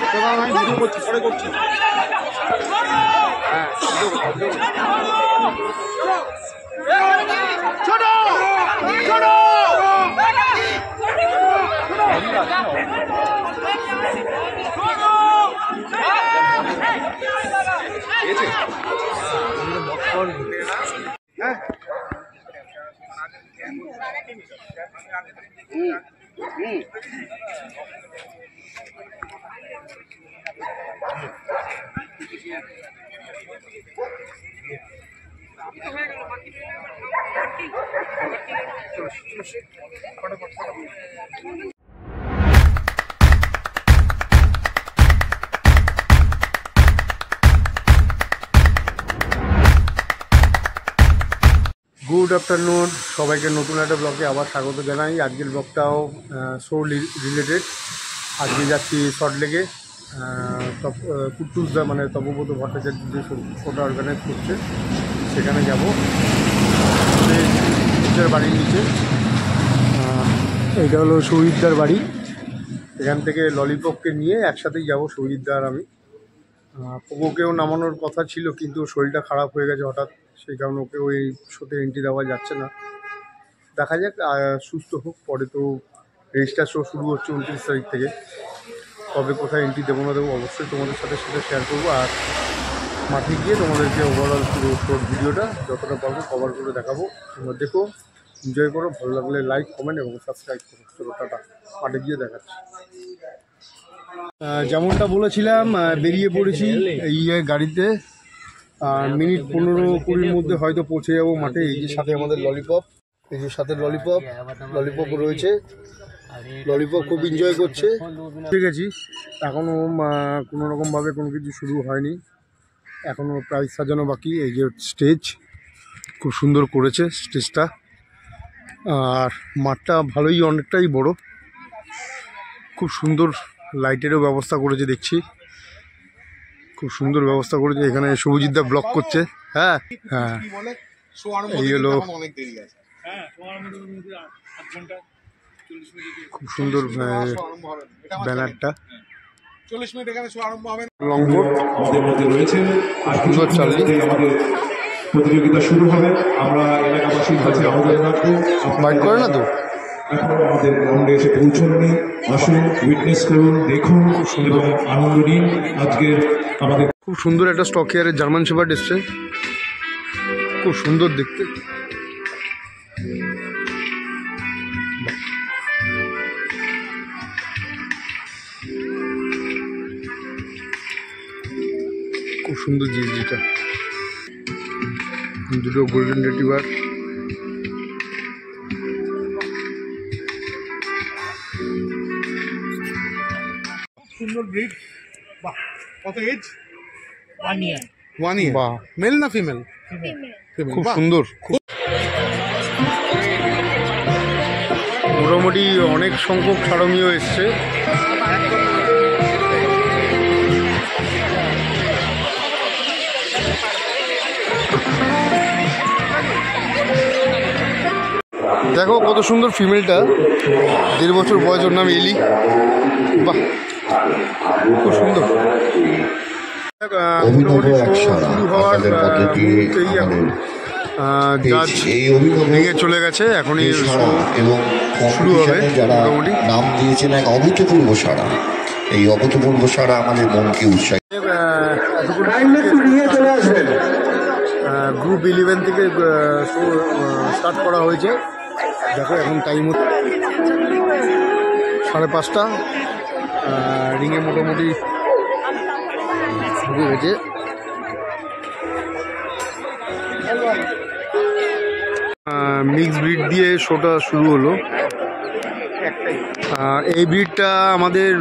আমি ভিডিও করছি, পরে করছি। হ্যাঁ গুড আফটারনুন সবাইকে, নতুন একটা ব্লগে আবার স্বাগত জানাই। আজকের ব্লগটাও শো রিলেটেড। আজকে যাচ্ছি সল্টলেকে, কুট্টুসদা মানে তপব্রত ভট্টাচার্য যে শোটা অর্গানাইজ করছে সেখানে যাব। শহীদদার বাড়ির নিচে, এইটা হলো শহীদদার বাড়ি। এখান থেকে ললিপপকে নিয়ে একসাথেই যাব শহীদদা আর আমি। পোগোকেও নামানোর কথা ছিল, কিন্তু শরীরটা খারাপ হয়ে গেছে হঠাৎ, সেই কারণে ওকে ওই শোতে এন্ট্রি দেওয়া যাচ্ছে না। দেখা যাক, সুস্থ হোক। পরে তো রেজিস্টার শো শুরু হচ্ছে 29 তারিখ থেকে। কবে কোথায় এন্ট্রি দেবো না দেবো অবশ্যই তোমাদের সাথে সেটা শেয়ার করবো। আর মাঠে গিয়ে তোমাদেরকে ওভারঅল পুরো শোর ভিডিওটা যতটা পারবো কভার করে দেখাবো। তোমরা দেখো, এনজয় করো, ভালো লাগলে লাইক, কমেন্ট এবং সাবস্ক্রাইব করো। চলো টাটা, মাঠে গিয়ে দেখাচ্ছি। যেমনটা বলেছিলাম, বেরিয়ে পড়েছি এই গাড়িতে। আর মিনিট 15-20 মধ্যে হয়তো পৌঁছে যাবো মাঠে। এই যে সাথে আমাদের ললিপপ, এই যে সাথে ললিপপ রয়েছে। ললিপপ খুব এনজয় করছে। ঠিক আছে, এখনও কোনো রকমভাবে কোনো কিছু শুরু হয়নি, এখনও প্রাইজ সাজানো বাকি। এই যে স্টেজ খুব সুন্দর করেছে স্টেজটা, আর মাঠটা ভালোই, অনেকটাই বড়, খুব সুন্দর লাইটেরও ব্যবস্থা করেছে দেখছি, খুব সুন্দর ব্যবস্থা করেছে। এখানে শুভজিৎদা ব্লক করছে। হ্যাঁ হ্যাঁ, এই হলো খুব সুন্দর ব্যানারটা। 40 মিনিট এখানে শো আরম্ভ হবে। লংবোর্ড আমাদের মধ্যে রয়েছে, আর কিছু চাললি আমাদের প্রতিযোগিতা শুরু হবে। আমরা এলাকাবাসীর কাছে আহ্বান রাখবো, বাইক করে না তো এখন আমাদের গ্রাউন্ডে এসে পৌঁছাননি, আসুন, উইটনেস করুন, দেখুন এবং আনন্দ নিন। আজকে আমাদের খুব সুন্দর একটা স্টক কেয়ারের জার্মান শেপার্ড এসছে, খুব সুন্দর দেখতে। খুব সুন্দর জিনিসটা, দুটো গোল্ডেন রিট্রিভার। সুন্দর ব্রিড। বাহ, কত এজ? 1 ইয়ার। বাহ, মেল না ফিমেল? ফিমেল। খুব সুন্দর। মোটামুটি অনেক সংখ্যক সারমীয় এসছে। দেখো কত সুন্দর ফিমেলটা, 1.5 বছর বয়স, ওর নাম এলি। বাহ, খুব সুন্দর। শুরু হওয়ার মুহূর্তেই এখন জাজ ভেঙে চলে গেছে, এখনই শুরু হবে। মোটামুটি নাম দিয়েছেন এক অভূতপূর্ব সাড়া। এই অভূতপূর্ব সাড়া আমাদের মনকে উৎসাহিত। গ্রুপ 11 থেকে শো স্টার্ট করা হয়েছে। দেখো এখন টাইম 5:30। রিংয়ে মোটামুটি ঢুকে গেছে। মিক্স ব্রিড দিয়ে শোটা শুরু হলো। এই ব্রিডটা আমাদের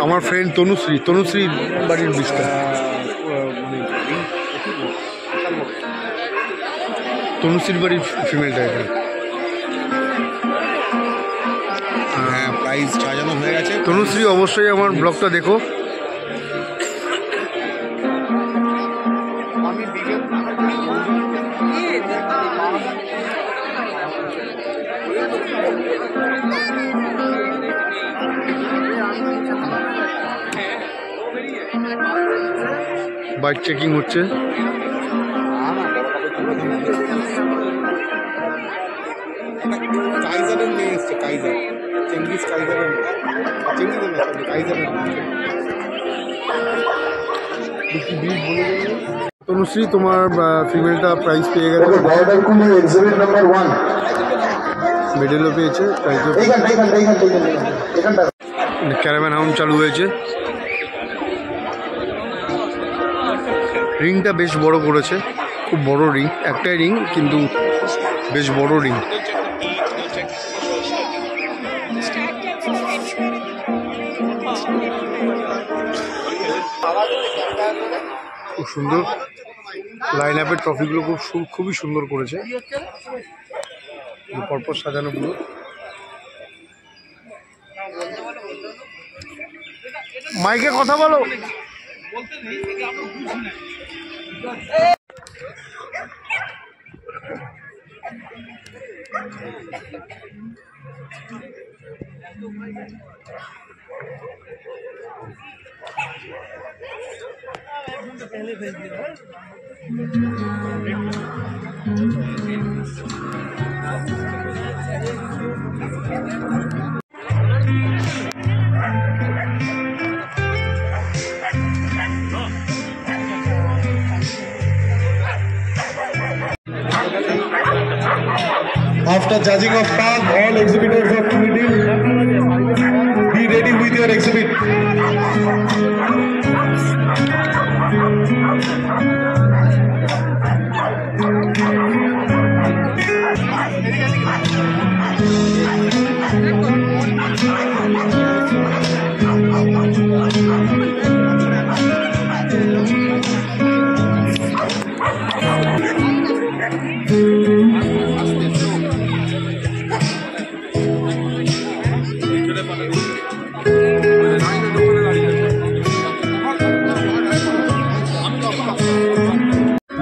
আমার ফ্রেন্ড তনুশ্রী বাড়ির ব্রিডটা। তনুশ্রীর বাড়ির ফিমেলটা এটা। হ্যাঁ, প্রাইজ সাজানো হয়ে গেছে। তনুশ্রী, অবশ্যই আমার ব্লগটা দেখো। বাইক চেকিং হচ্ছে। কাইজারের মেয়ে এসছে, কাইজার চেঙ্গিস কাইজারের কাইজারের তনুশ্রী, তোমার ফিমেলটা প্রাইজ পেয়ে গেছে, মেডেলও পেয়েছে, প্রাইজও। ক্যারাভ্যান হাউন্ড চালু হয়েছে। রিংটা বেশ বড় করেছে, খুব বড় রিং, একটাই রিং কিন্তু বেশ বড় রিং। খুব সুন্দর লাইন আপের ট্রফিগুলো খুবই সুন্দর করেছে, পরপর সাজানোগুলো। মাইকে কথা বলো। After judging of park, all exhibitors of Trinity, be ready with your exhibit.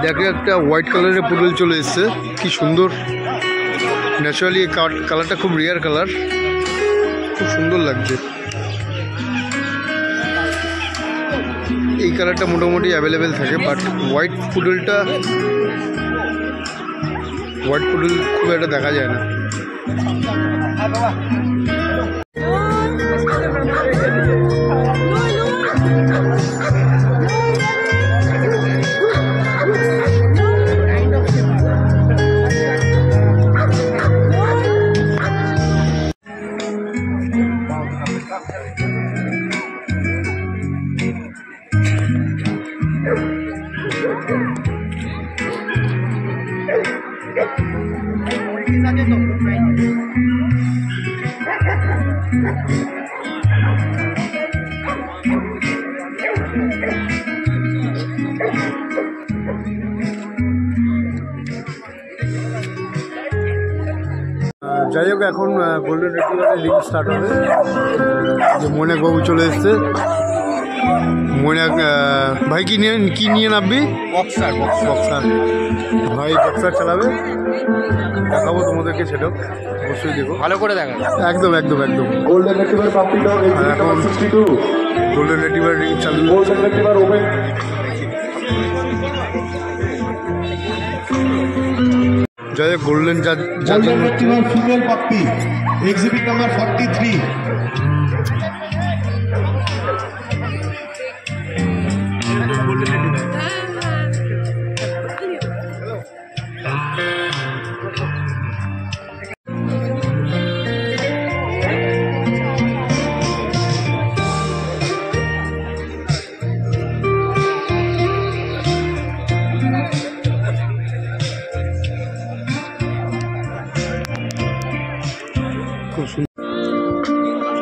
দেখো একটা হোয়াইট কালারের পুডেল চলে এসছে, কি সুন্দর। ন্যাচারালি এই কালারটা খুব রেয়ার কালার, খুব সুন্দর লাগছে। এই কালারটা মোটামুটি অ্যাভেলেবেল থাকে, বাট হোয়াইট পুডেল খুব একটা দেখা যায় না। যাই হোক, এখন গোল্ডেন রিট্রিভারের লিগ স্টার্ট হবে। যে মৈনাক বাবু চলে এসছে। মৈনাক ভাই কি নিয়ে নামবি? বক্সার ভাই বক্সার চালাবে, দেখাবো তোমাদেরকে, সেটাও অবশ্যই দেখো, ভালো করে দেখা। একদম Golden Retriever puppy dog, exhibit number 62. Golden retriever ring চালু। Golden Retriever open. যাই হোক, golden Golden Retriever female puppy, exhibit number 43. খুব সুন্দর।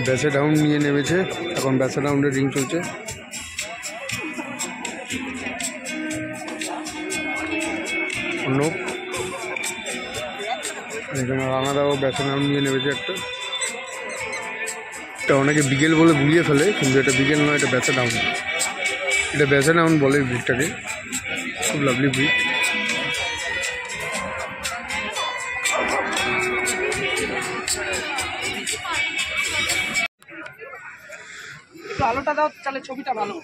ব্যাসে ডাউন নিয়ে নেমেছে, এখন ব্যাসে ডাউনের রিং চলছে। অন্য এখানে রানাদাও ব্যাসে ডাউন নিয়ে নেমেছে একটা। এটা অনেকে বিকেল বলে গুলিয়ে ফেলে, কিন্তু এটা বিকেল নয়, এটা ব্যাসে ডাউন। এটা ব্যাসে ডাউন বলে ব্রিজটাকে, খুব লাভলি ব্রিজ। আলোটা দাও তাহলে ছবিটা ভালো।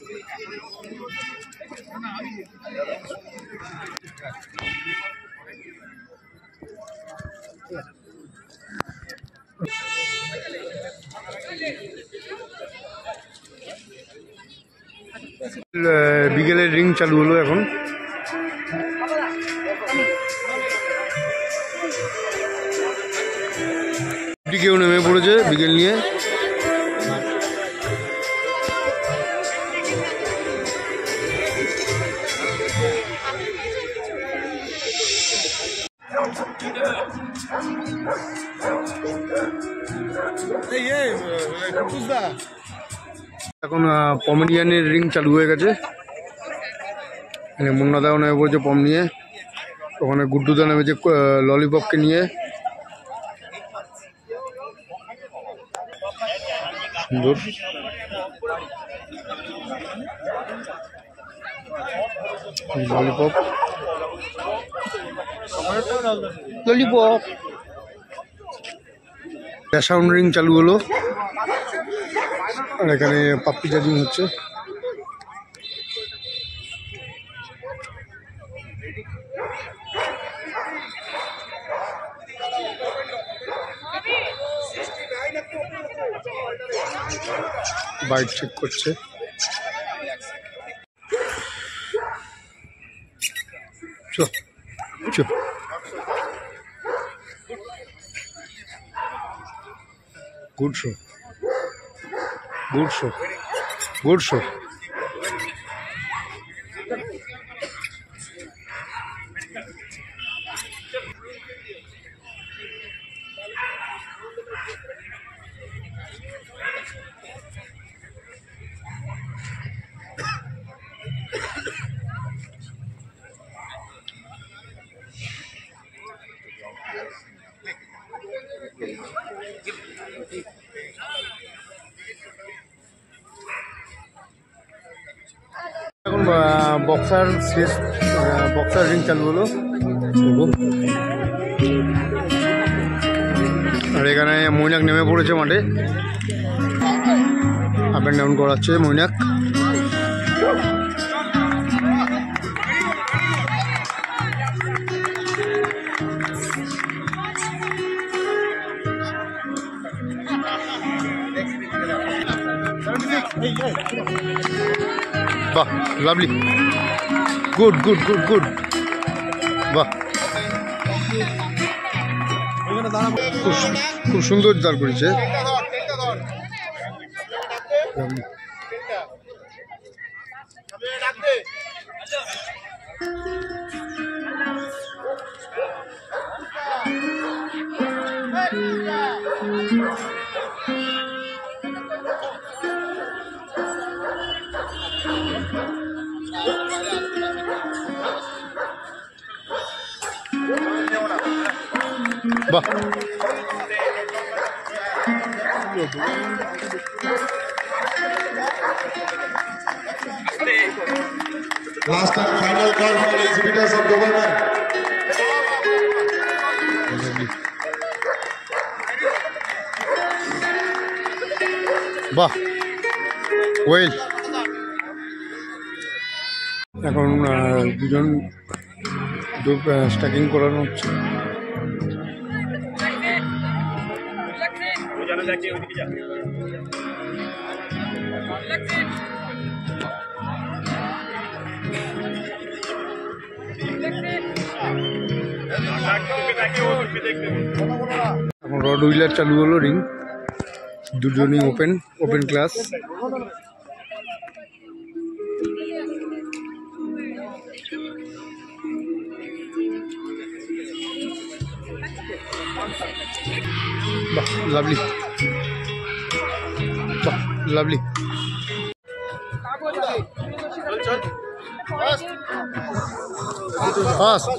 বিকেলের রিং চালু হলো এখন। কেউ নেমে পড়েছে বিকেল নিয়ে। এখন পমেডিয়ানের রিং চালু হয়ে গেছে। মুন্নাদাও নেমে পড়েছে পম নিয়ে, ওখানে গুড্ডুদা নেমেছে ললিপপকে নিয়ে। সুন্দর ললিপপ, ললিপপ। সাউন্ড রিং চালু হলো, আর এখানে পাপ্পি চার্জিং হচ্ছে। বাইক চেক করছে। Good show, good show, good show. এখন বক্সার শেষ, বক্সার রিং চালু হলো। আর এখানে মৈনাক নেমে পড়েছে মাঠে, আপ অ্যান্ড ডাউন করাচ্ছে মৈনাক। বাহ, lovely, good good good good, বাহ, খুব সুন্দর দাঁড় করেছে। বাহ, Last and final call for the exhibitors of government. বাহ, ওয়েল। এখন দুজন স্ট্যাকিং করানো হচ্ছে। এখন রড হুইলার চালু হলো, রিং দুজনই ওপেন ক্লাস। বাহ লাভলি, বাহ লাভলি। ফাস্ট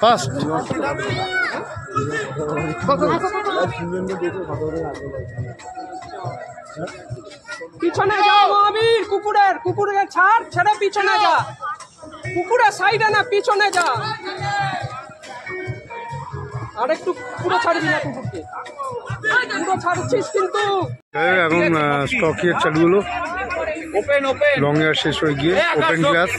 ফাস্ট পিছনে যা মহাবীর, কুকুরের ছাড় ছেড়ে পিছনে যা, কুকুরের সাইডে না পিছনে যা, আর একটু পুরো ছাড়বি না কুকুরকে, পুরো ছাড়ছিস কিন্তু। এখন স্টক ইয়ার চালু হলো, লং ইয়ার শেষ হয়ে গিয়ে ওপেন ক্লাস।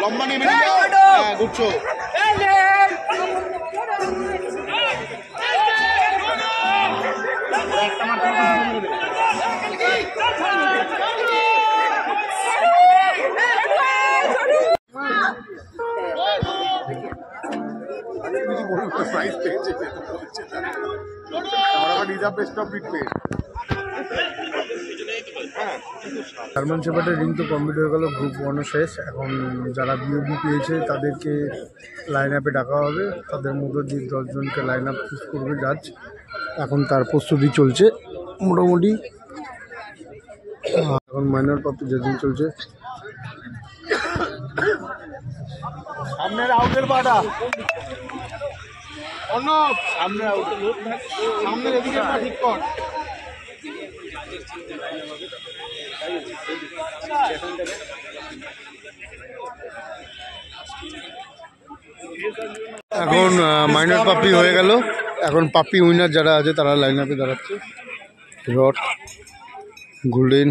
লম্বা নেমে ঘুরছো। প্রাইজ পেয়েছে, জার্মান শেপার্ডের রিং তো কমপ্লিট হয়ে গেল, গ্রুপ 1ও শেষ। এখন যারা বিওবি পেয়েছে তাদেরকে লাইন আপে ডাকা হবে, তাদের মধ্যে দিয়ে 10 জনকে লাইন আপ চুজ করবে জাজ। এখন তার প্রস্তুতি চলছে মোটামুটি। এখন মাইনর পাপি জাজিং চলছে। সামনের আউটের পাটা অন্য সামনে আউট, সামনের এদিকে পা ঠিক কর। এখন মাইনর পাপি হয়ে গেল, এখন পাপি উইনার যারা আছে তারা লাইন আপে দাঁড়াচ্ছে। রড, গোল্ডেন,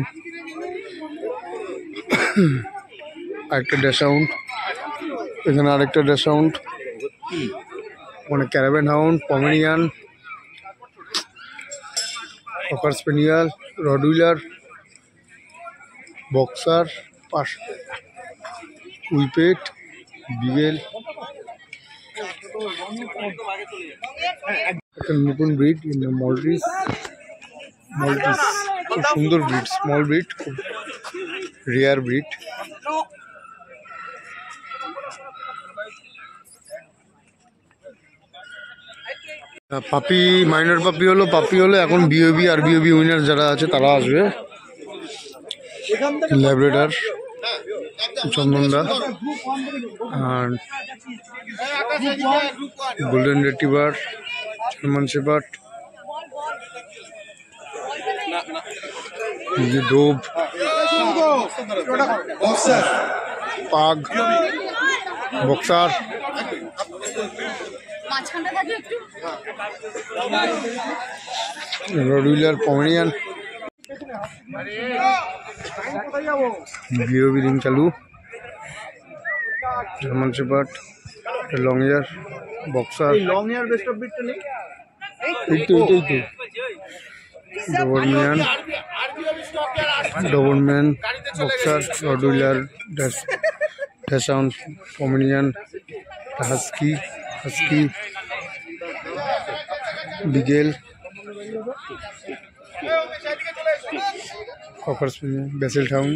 আরেকটা ড্যাশাউন্ড, এখানে আরেকটা ড্যাশাউন্ড, মানে caravan hound, Pomeranian, cocker spaniel, Rottweiler, boxer, পাশ, উইপেট, বিগেল। একটা নতুন ব্রিড মল্টিস, খুব সুন্দর ব্রিড, স্মল ব্রিড, খুব rare breed. Puppy minor puppy হলো এখন বিওবি আর বিওবি উইনার যারা আছে তারা আসবে। ল্যাব্রেডার চন্দনদা আর golden retriever, German shepherd, Dobe, pug, boxer, Rottweiler, Pomeranian. BOB ring চালু, German shepherd, long year, boxer, long year best of বিটটা নেই, এই তো Doberman, boxer, Rottweiler, dachshund, Pomeranian, husky, beagle, cocker spaniel, basset টাউন,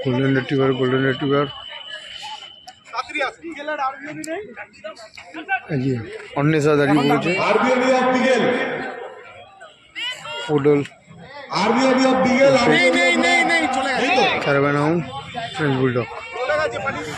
golden retriever, Anwesha দাঁড়িয়ে পড়েছে, poodle, caravan hound, French bulldog. আছে পালিয়ে